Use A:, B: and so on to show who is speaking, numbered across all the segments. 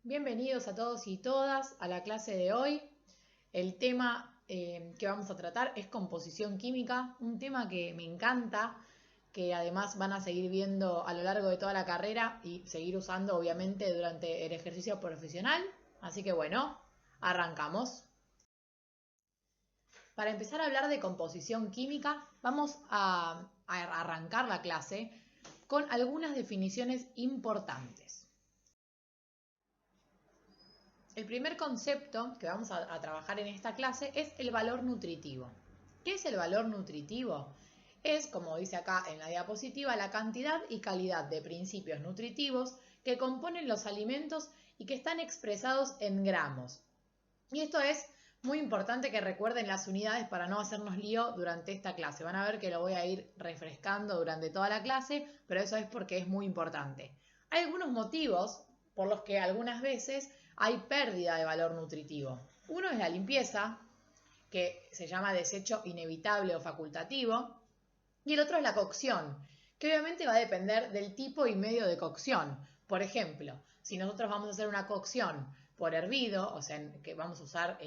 A: Bienvenidos a todos y todas a la clase de hoy. El tema que vamos a tratar es composición química, un tema que me encanta, que además van a seguir viendo a lo largo de toda la carrera y seguir usando obviamente durante el ejercicio profesional. Así que bueno, arrancamos. Para empezar a hablar de composición química, vamos a arrancar la clase con algunas definiciones importantes. El primer concepto que vamos a trabajar en esta clase es el valor nutritivo. ¿Qué es el valor nutritivo? Es, como dice acá en la diapositiva, la cantidad y calidad de principios nutritivos que componen los alimentos y que están expresados en gramos. Y esto es muy importante que recuerden las unidades para no hacernos lío durante esta clase. Van a ver que lo voy a ir refrescando durante toda la clase, pero eso es porque es muy importante. Hay algunos motivos por los que algunas veces hay pérdida de valor nutritivo. Uno es la limpieza, que se llama desecho inevitable o facultativo, y el otro es la cocción, que obviamente va a depender del tipo y medio de cocción. Por ejemplo, si nosotros vamos a hacer una cocción por hervido, o sea, que vamos a usar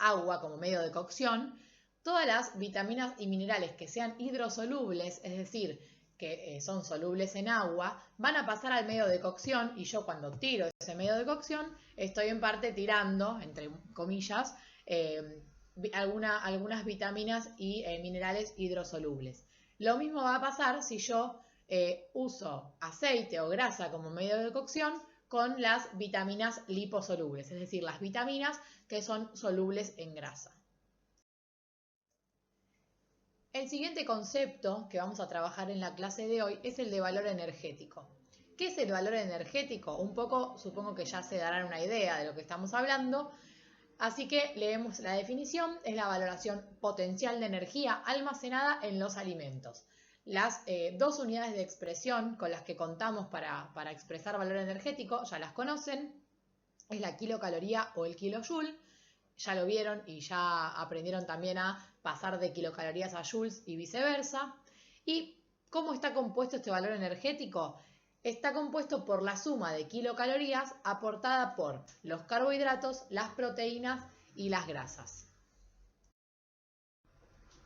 A: agua como medio de cocción, todas las vitaminas y minerales que sean hidrosolubles, es decir, que son solubles en agua, van a pasar al medio de cocción y yo cuando tiro ese medio de cocción estoy en parte tirando, entre comillas, algunas vitaminas y minerales hidrosolubles. Lo mismo va a pasar si yo uso aceite o grasa como medio de cocción con las vitaminas liposolubles, es decir, las vitaminas que son solubles en grasa. El siguiente concepto que vamos a trabajar en la clase de hoy es el de valor energético. ¿Qué es el valor energético? Un poco, supongo que ya se darán una idea de lo que estamos hablando, así que leemos la definición, es la valoración potencial de energía almacenada en los alimentos. Las dos unidades de expresión con las que contamos para expresar valor energético ya las conocen, es la kilocaloría o el kilojoule. Ya lo vieron y ya aprendieron también a pasar de kilocalorías a joules y viceversa. ¿Y cómo está compuesto este valor energético? Está compuesto por la suma de kilocalorías aportada por los carbohidratos, las proteínas y las grasas.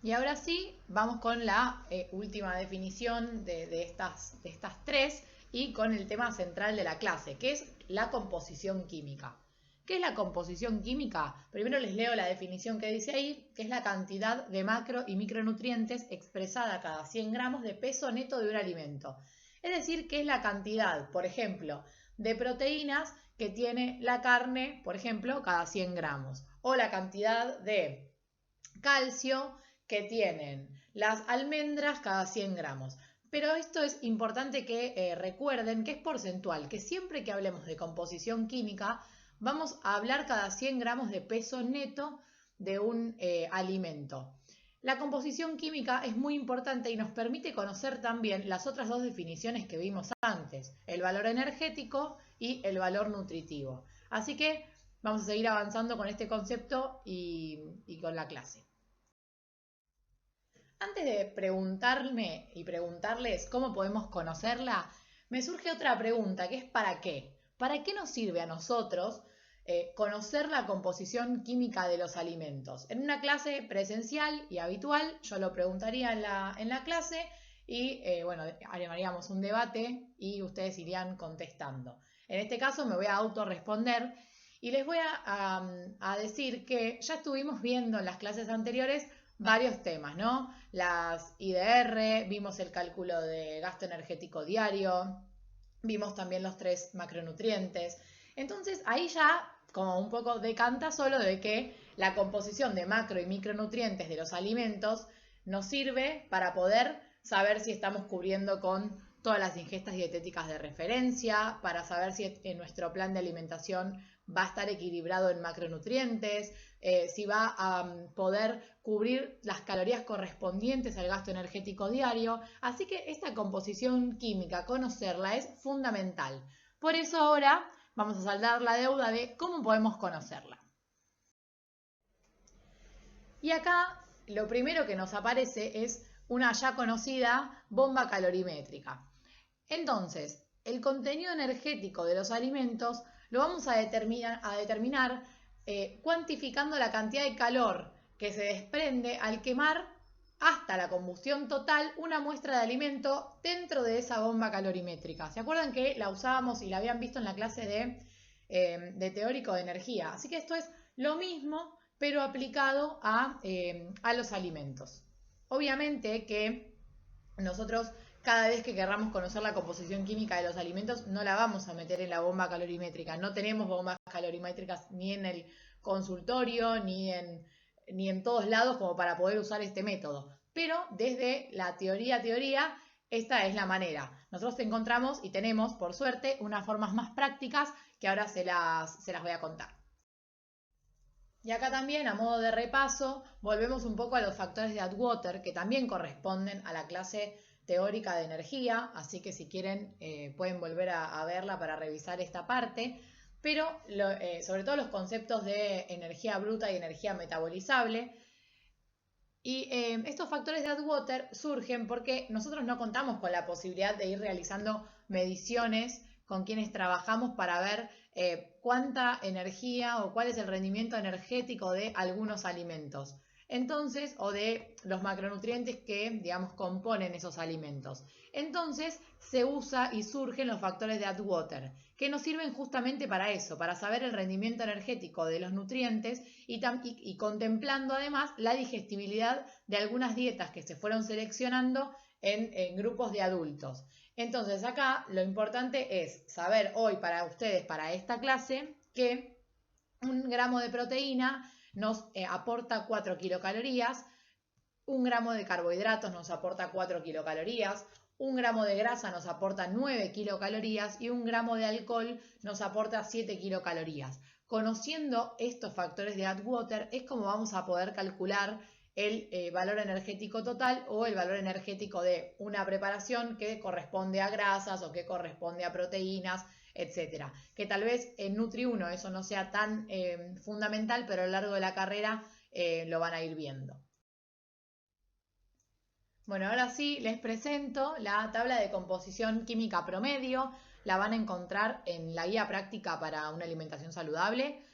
A: Y ahora sí, vamos con la última definición de estas tres y con el tema central de la clase, que es la composición química. ¿Qué es la composición química? Primero les leo la definición que dice ahí, que es la cantidad de macro y micronutrientes expresada cada 100 gramos de peso neto de un alimento. Es decir, que es la cantidad, por ejemplo, de proteínas que tiene la carne, por ejemplo, cada 100 gramos. O la cantidad de calcio que tienen las almendras cada 100 gramos. Pero esto es importante que recuerden que es porcentual, que siempre que hablemos de composición química, vamos a hablar cada 100 gramos de peso neto de un alimento. La composición química es muy importante y nos permite conocer también las otras dos definiciones que vimos antes, el valor energético y el valor nutritivo. Así que vamos a seguir avanzando con este concepto y con la clase. Antes de preguntarme y preguntarles cómo podemos conocerla, me surge otra pregunta, que es ¿para qué? ¿Para qué nos sirve a nosotros conocer la composición química de los alimentos? En una clase presencial y habitual, yo lo preguntaría en la clase y bueno, haríamos un debate y ustedes irían contestando. En este caso me voy a autorresponder y les voy a decir que ya estuvimos viendo en las clases anteriores varios temas, ¿no? Las IDR, vimos el cálculo de gasto energético diario, vimos también los 3 macronutrientes. Entonces ahí ya como un poco decanta solo de que la composición de macro y micronutrientes de los alimentos nos sirve para poder saber si estamos cubriendo con todas las ingestas dietéticas de referencia, para saber si en nuestro plan de alimentación va a estar equilibrado en macronutrientes, si va a poder cubrir las calorías correspondientes al gasto energético diario. Así que esta composición química, conocerla es fundamental. Por eso ahora vamos a saldar la deuda de cómo podemos conocerla. Y acá lo primero que nos aparece es una ya conocida bomba calorimétrica. Entonces, el contenido energético de los alimentos Lo vamos a determinar cuantificando la cantidad de calor que se desprende al quemar hasta la combustión total una muestra de alimento dentro de esa bomba calorimétrica. ¿Se acuerdan que la usábamos y la habían visto en la clase de teórico de energía? Así que esto es lo mismo, pero aplicado a los alimentos. Obviamente que nosotros, cada vez que querramos conocer la composición química de los alimentos, no la vamos a meter en la bomba calorimétrica. No tenemos bombas calorimétricas ni en el consultorio, ni en todos lados como para poder usar este método. Pero desde la teoría, esta es la manera. Nosotros encontramos y tenemos, por suerte, unas formas más prácticas que ahora se las voy a contar. Y acá también, a modo de repaso, volvemos un poco a los factores de Atwater, que también corresponden a la clase teórica de energía, así que si quieren pueden volver a verla para revisar esta parte, pero sobre todo los conceptos de energía bruta y energía metabolizable. Y estos factores de Atwater surgen porque nosotros no contamos con la posibilidad de ir realizando mediciones con quienes trabajamos para ver cuánta energía o cuál es el rendimiento energético de algunos alimentos. Entonces, o de los macronutrientes que, digamos, componen esos alimentos. Entonces, se usa y surgen los factores de Atwater, que nos sirven justamente para eso, para saber el rendimiento energético de los nutrientes y contemplando además la digestibilidad de algunas dietas que se fueron seleccionando en grupos de adultos. Entonces, acá lo importante es saber hoy para ustedes, para esta clase, que 1 gramo de proteína nos aporta 4 kilocalorías, 1 gramo de carbohidratos nos aporta 4 kilocalorías, 1 gramo de grasa nos aporta 9 kilocalorías y 1 gramo de alcohol nos aporta 7 kilocalorías. Conociendo estos factores de Atwater es como vamos a poder calcular el valor energético total o el valor energético de una preparación que corresponde a grasas o que corresponde a proteínas, etcétera. Que tal vez en Nutri1 eso no sea tan fundamental, pero a lo largo de la carrera lo van a ir viendo. Bueno, ahora sí les presento la tabla de composición química promedio. La van a encontrar en la guía práctica para una alimentación saludable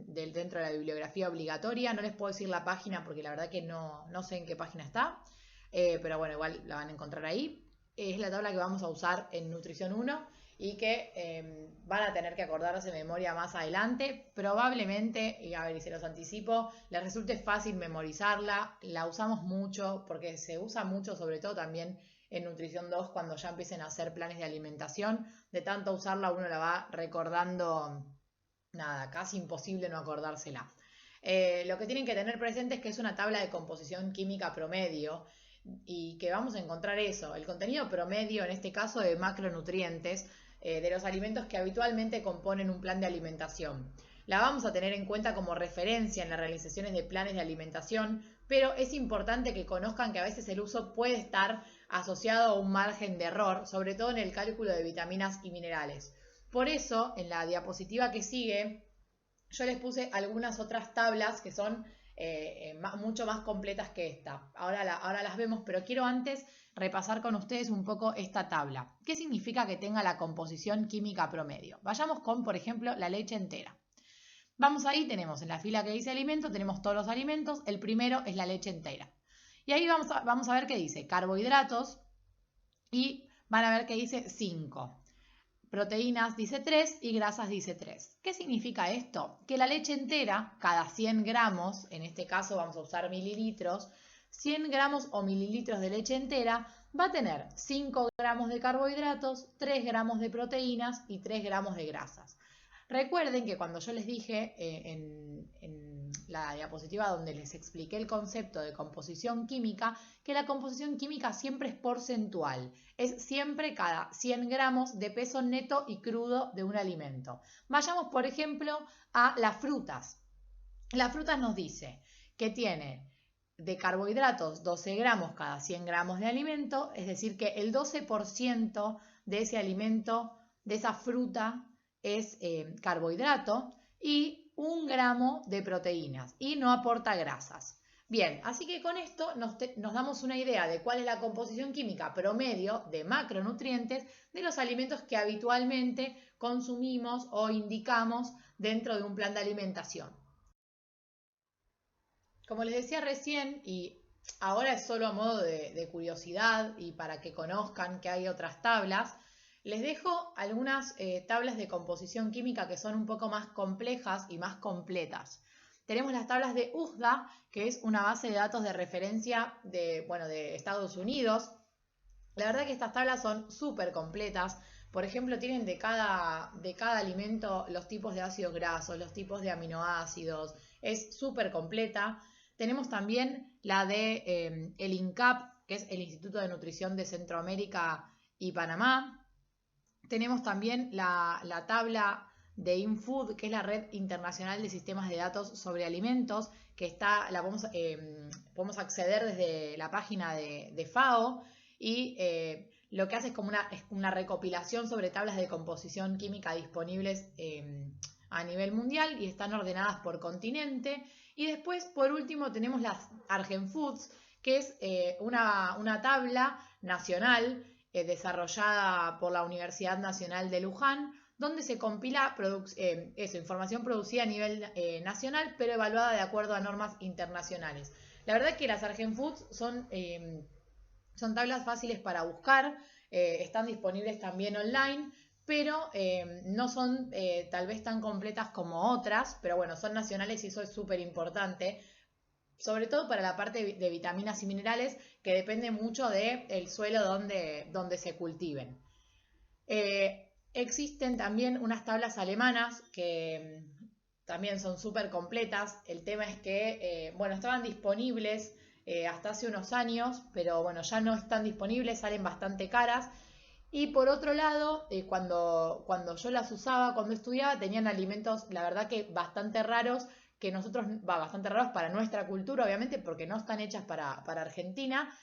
A: dentro de la bibliografía obligatoria. No les puedo decir la página porque la verdad que no sé en qué página está, pero bueno, igual la van a encontrar ahí. Es la tabla que vamos a usar en Nutrición 1 y que van a tener que acordarse de memoria más adelante. Probablemente, y a ver, y se los anticipo, les resulte fácil memorizarla. La usamos mucho porque se usa mucho, sobre todo también en Nutrición 2, cuando ya empiecen a hacer planes de alimentación. De tanto usarla uno la va recordando, nada, casi imposible no acordársela. Lo que tienen que tener presente es que es una tabla de composición química promedio y que vamos a encontrar eso, el contenido promedio en este caso de macronutrientes de los alimentos que habitualmente componen un plan de alimentación. La vamos a tener en cuenta como referencia en las realizaciones de planes de alimentación, pero es importante que conozcan que a veces el uso puede estar asociado a un margen de error, sobre todo en el cálculo de vitaminas y minerales. Por eso, en la diapositiva que sigue, yo les puse algunas otras tablas que son mucho más completas que esta. Ahora las vemos, pero quiero antes repasar con ustedes un poco esta tabla. ¿Qué significa que tenga la composición química promedio? Vayamos con, por ejemplo, la leche entera. Vamos ahí, tenemos en la fila que dice alimento, tenemos todos los alimentos. El primero es la leche entera. Y ahí vamos a ver qué dice carbohidratos y van a ver que dice 5. Proteínas dice 3 y grasas dice 3. ¿Qué significa esto? Que la leche entera, cada 100 gramos, en este caso vamos a usar mililitros, 100 gramos o mililitros de leche entera va a tener 5 gramos de carbohidratos, 3 gramos de proteínas y 3 gramos de grasas. Recuerden que cuando yo les dije en la diapositiva donde les expliqué el concepto de composición química, que la composición química siempre es porcentual, es siempre cada 100 gramos de peso neto y crudo de un alimento. Vayamos, por ejemplo, a las frutas. Las frutas nos dice que tiene de carbohidratos 12 gramos cada 100 gramos de alimento, es decir que el 12% de ese alimento, de esa fruta, es carbohidrato y 1 gramo de proteínas y no aporta grasas. Bien, así que con esto nos damos una idea de cuál es la composición química promedio de macronutrientes de los alimentos que habitualmente consumimos o indicamos dentro de un plan de alimentación. Como les decía recién, y ahora es solo a modo de curiosidad y para que conozcan que hay otras tablas, les dejo algunas tablas de composición química que son un poco más complejas y más completas. Tenemos las tablas de USDA, que es una base de datos de referencia de Estados Unidos. La verdad que estas tablas son súper completas. Por ejemplo, tienen de cada alimento los tipos de ácidos grasos, los tipos de aminoácidos. Es súper completa. Tenemos también la de el INCAP, que es el Instituto de Nutrición de Centroamérica y Panamá. Tenemos también la tabla de InFood, que es la Red Internacional de Sistemas de Datos sobre Alimentos, que podemos acceder desde la página de FAO y lo que hace es como una recopilación sobre tablas de composición química disponibles a nivel mundial y están ordenadas por continente. Y después, por último, tenemos las ArgenFoods, que es una tabla nacional desarrollada por la Universidad Nacional de Luján, donde se compila información producida a nivel nacional, pero evaluada de acuerdo a normas internacionales. La verdad es que las ArgenFoods son tablas fáciles para buscar, están disponibles también online, pero no son tal vez tan completas como otras, pero bueno, son nacionales y eso es súper importante, sobre todo para la parte de vitaminas y minerales, que depende mucho del suelo donde se cultiven. Existen también unas tablas alemanas que también son súper completas. El tema es que, estaban disponibles hasta hace unos años, pero bueno, ya no están disponibles, salen bastante caras. Y por otro lado, cuando yo las usaba, cuando estudiaba, tenían alimentos, la verdad que bastante raros, que bastante raros para nuestra cultura, obviamente, porque no están hechas para Argentina,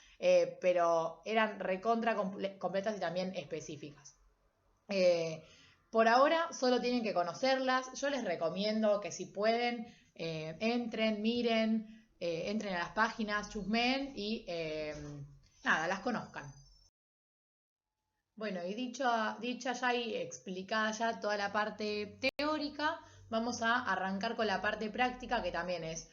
A: pero eran recontra completas y también específicas. Por ahora solo tienen que conocerlas. Yo les recomiendo que si pueden, entren, miren, entren a las páginas, chusmen y las conozcan. Bueno, y dicha ya y explicada ya toda la parte teórica, vamos a arrancar con la parte práctica, que también es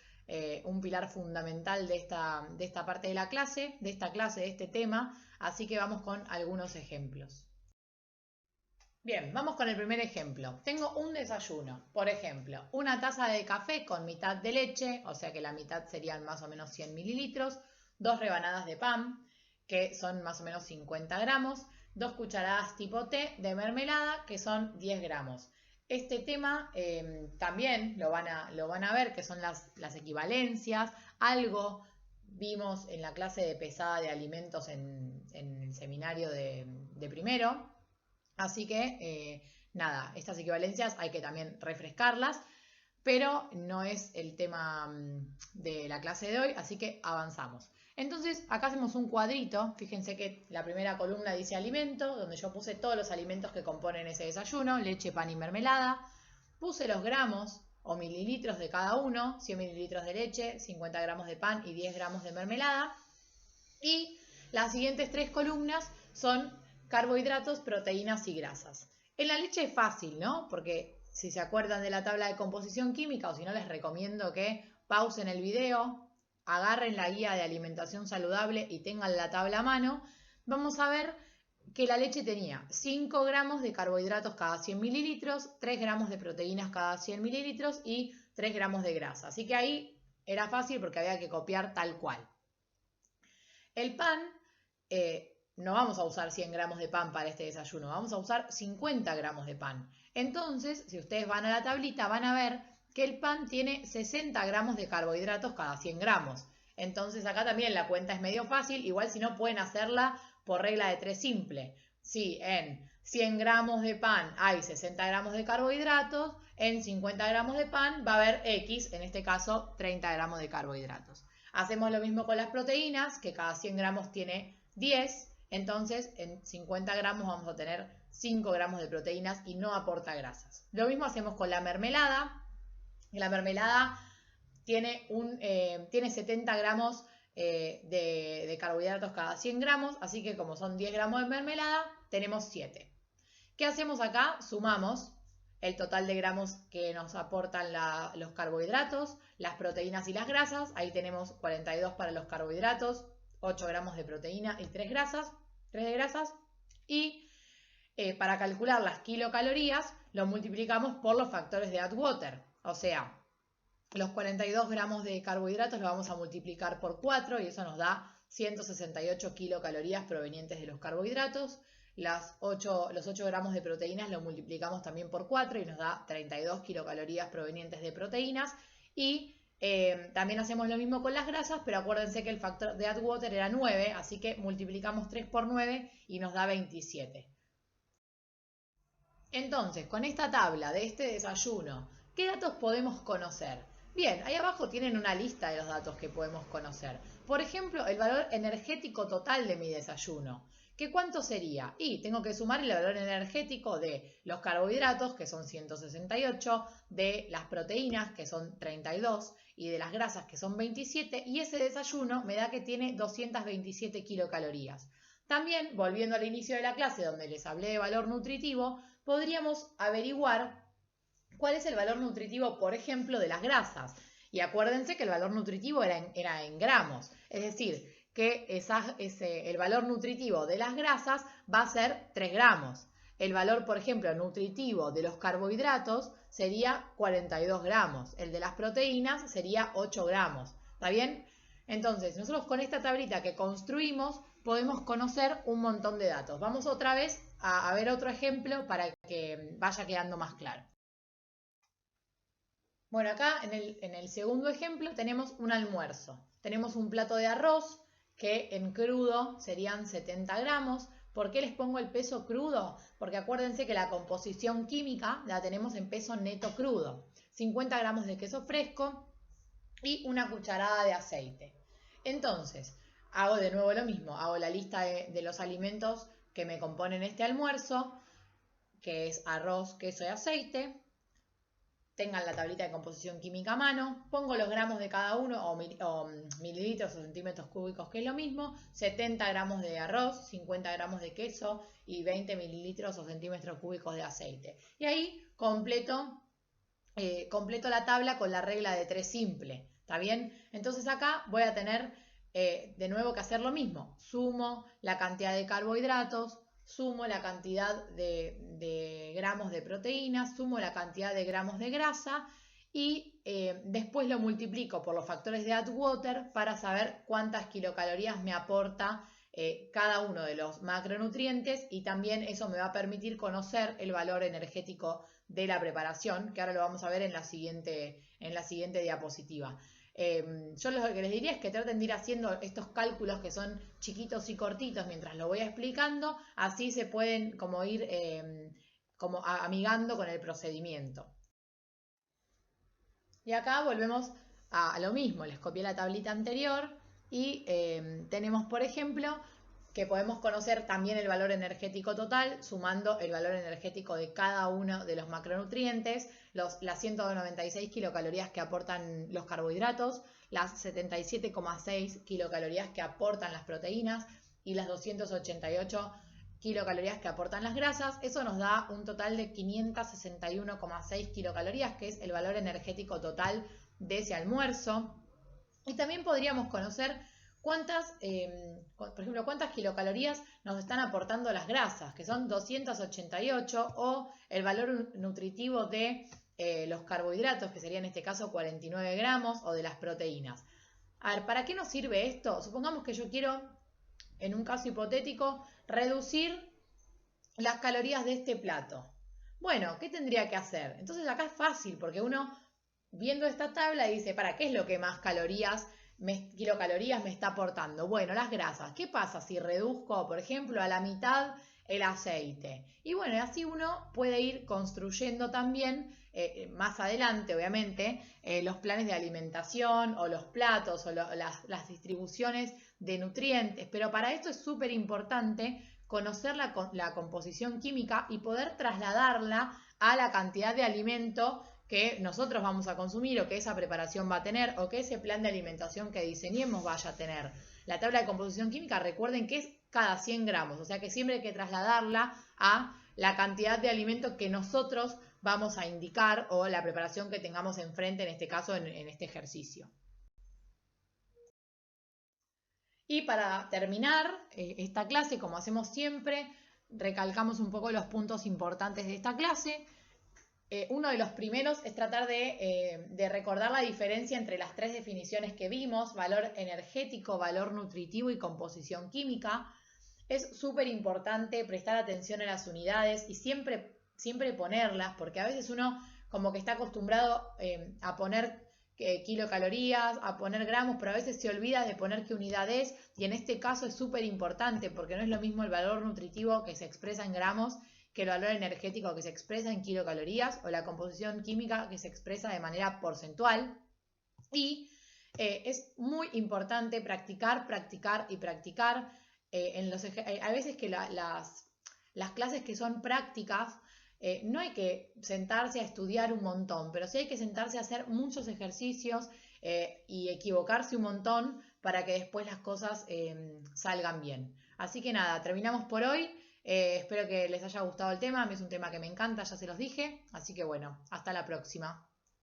A: un pilar fundamental de esta parte de la clase, de este tema, así que vamos con algunos ejemplos. Bien, vamos con el primer ejemplo. Tengo un desayuno, por ejemplo, una taza de café con mitad de leche, o sea que la mitad serían más o menos 100 mililitros, 2 rebanadas de pan, que son más o menos 50 gramos, 2 cucharadas tipo té de mermelada, que son 10 gramos. Este tema también lo van a ver, que son las equivalencias. Algo vimos en la clase de pesada de alimentos en el seminario de primero. Así que, estas equivalencias hay que también refrescarlas, pero no es el tema de la clase de hoy, así que avanzamos. Entonces, acá hacemos un cuadrito. Fíjense que la primera columna dice alimento, donde yo puse todos los alimentos que componen ese desayuno, leche, pan y mermelada. Puse los gramos o mililitros de cada uno, 100 mililitros de leche, 50 gramos de pan y 10 gramos de mermelada. Y las siguientes 3 columnas son carbohidratos, proteínas y grasas. En la leche es fácil, ¿no? Porque si se acuerdan de la tabla de composición química, o si no, les recomiendo que pausen el video, agarren la guía de alimentación saludable y tengan la tabla a mano. Vamos a ver que la leche tenía 5 gramos de carbohidratos cada 100 mililitros, 3 gramos de proteínas cada 100 mililitros y 3 gramos de grasa. Así que ahí era fácil porque había que copiar tal cual. El pan, no vamos a usar 100 gramos de pan para este desayuno, vamos a usar 50 gramos de pan. Entonces, si ustedes van a la tablita, van a ver que el pan tiene 60 gramos de carbohidratos cada 100 gramos. Entonces, acá también la cuenta es medio fácil, igual si no pueden hacerla por regla de 3 simple. Si en 100 gramos de pan hay 60 gramos de carbohidratos, en 50 gramos de pan va a haber X, en este caso 30 gramos de carbohidratos. Hacemos lo mismo con las proteínas, que cada 100 gramos tiene 10, entonces en 50 gramos vamos a tener 5 gramos de proteínas y no aporta grasas. Lo mismo hacemos con la mermelada. La mermelada tiene 70 gramos de carbohidratos cada 100 gramos, así que como son 10 gramos de mermelada, tenemos 7. ¿Qué hacemos acá? Sumamos el total de gramos que nos aportan los carbohidratos, las proteínas y las grasas. Ahí tenemos 42 para los carbohidratos, 8 gramos de proteína y 3 de grasas. Y para calcular las kilocalorías, lo multiplicamos por los factores de Atwater. O sea, los 42 gramos de carbohidratos los vamos a multiplicar por 4 y eso nos da 168 kilocalorías provenientes de los carbohidratos. Los 8 gramos de proteínas lo multiplicamos también por 4 y nos da 32 kilocalorías provenientes de proteínas. Y también hacemos lo mismo con las grasas, pero acuérdense que el factor de Atwater era 9, así que multiplicamos 3 por 9 y nos da 27. Entonces, con esta tabla de este desayuno, ¿qué datos podemos conocer? Bien, ahí abajo tienen una lista de los datos que podemos conocer. Por ejemplo, el valor energético total de mi desayuno. ¿Qué cuánto sería? Y tengo que sumar el valor energético de los carbohidratos, que son 168, de las proteínas, que son 32, y de las grasas, que son 27, y ese desayuno me da que tiene 227 kilocalorías. También, volviendo al inicio de la clase donde les hablé de valor nutritivo, podríamos averiguar cuál es el valor nutritivo, por ejemplo, de las grasas. Y acuérdense que el valor nutritivo era en gramos, es decir, que el valor nutritivo de las grasas va a ser 3 gramos. El valor, por ejemplo, nutritivo de los carbohidratos sería 42 gramos. El de las proteínas sería 8 gramos. ¿Está bien? Entonces, nosotros con esta tablita que construimos podemos conocer un montón de datos. Vamos otra vez a ver otro ejemplo para que vaya quedando más claro. Bueno, acá en el segundo ejemplo tenemos un almuerzo. Tenemos un plato de arroz que en crudo serían 70 gramos. ¿Por qué les pongo el peso crudo? Porque acuérdense que la composición química la tenemos en peso neto crudo. 50 gramos de queso fresco y una cucharada de aceite. Entonces, hago de nuevo lo mismo. Hago la lista de los alimentos que me componen este almuerzo, que es arroz, queso y aceite. Tengan la tablita de composición química a mano, pongo los gramos de cada uno, o mililitros o centímetros cúbicos, que es lo mismo, 70 gramos de arroz, 50 gramos de queso y 20 mililitros o centímetros cúbicos de aceite. Y ahí completo la tabla con la regla de 3 simple, ¿está bien? Entonces acá voy a tener de nuevo que hacer lo mismo, sumo la cantidad de carbohidratos, sumo la cantidad de gramos de proteínas, sumo la cantidad de gramos de grasa y después lo multiplico por los factores de Atwater para saber cuántas kilocalorías me aporta cada uno de los macronutrientes, y también eso me va a permitir conocer el valor energético de la preparación, que ahora lo vamos a ver en la siguiente diapositiva. Yo lo que les diría es que traten de ir haciendo estos cálculos que son chiquitos y cortitos mientras lo voy explicando, así se pueden como ir como amigando con el procedimiento. Y acá volvemos a lo mismo, les copié la tablita anterior y tenemos, por ejemplo, que podemos conocer también el valor energético total sumando el valor energético de cada uno de los macronutrientes, las 196 kilocalorías que aportan los carbohidratos, las 77,6 kilocalorías que aportan las proteínas y las 288 kilocalorías que aportan las grasas. Eso nos da un total de 561,6 kilocalorías, que es el valor energético total de ese almuerzo. Y también podríamos conocer por ejemplo, cuántas kilocalorías nos están aportando las grasas, que son 288, o el valor nutritivo de los carbohidratos, que sería en este caso 49 gramos, o de las proteínas. A ver, ¿para qué nos sirve esto? Supongamos que yo quiero, en un caso hipotético, reducir las calorías de este plato. Bueno, ¿qué tendría que hacer? Entonces acá es fácil, porque uno, viendo esta tabla, dice, ¿para qué es lo que más kilocalorías me está aportando? Bueno, las grasas. ¿Qué pasa si reduzco, por ejemplo, a la mitad el aceite? Y bueno, así uno puede ir construyendo también, más adelante, obviamente, los planes de alimentación o los platos o las distribuciones de nutrientes. Pero para esto es súper importante conocer la composición química y poder trasladarla a la cantidad de alimento que nosotros vamos a consumir o que esa preparación va a tener o que ese plan de alimentación que diseñemos vaya a tener. La tabla de composición química, recuerden que es cada 100 gramos, o sea que siempre hay que trasladarla a la cantidad de alimento que nosotros vamos a indicar o la preparación que tengamos enfrente, en este caso en este ejercicio. Y para terminar esta clase, como hacemos siempre, recalcamos un poco los puntos importantes de esta clase. Uno de los primeros es tratar de recordar la diferencia entre las tres definiciones que vimos: valor energético, valor nutritivo y composición química. Es súper importante prestar atención a las unidades y siempre ponerlas, porque a veces uno como que está acostumbrado a poner kilocalorías, a poner gramos, pero a veces se olvida de poner qué unidad es, y en este caso es súper importante porque no es lo mismo el valor nutritivo que se expresa en gramos que el valor energético que se expresa en kilocalorías, o la composición química que se expresa de manera porcentual. Y es muy importante practicar, practicar y practicar. Hay veces que las clases que son prácticas, no hay que sentarse a estudiar un montón, pero sí hay que sentarse a hacer muchos ejercicios y equivocarse un montón para que después las cosas salgan bien. Así que nada, terminamos por hoy. Espero que les haya gustado el tema. A mí es un tema que me encanta, ya se los dije. Así que bueno, hasta la próxima.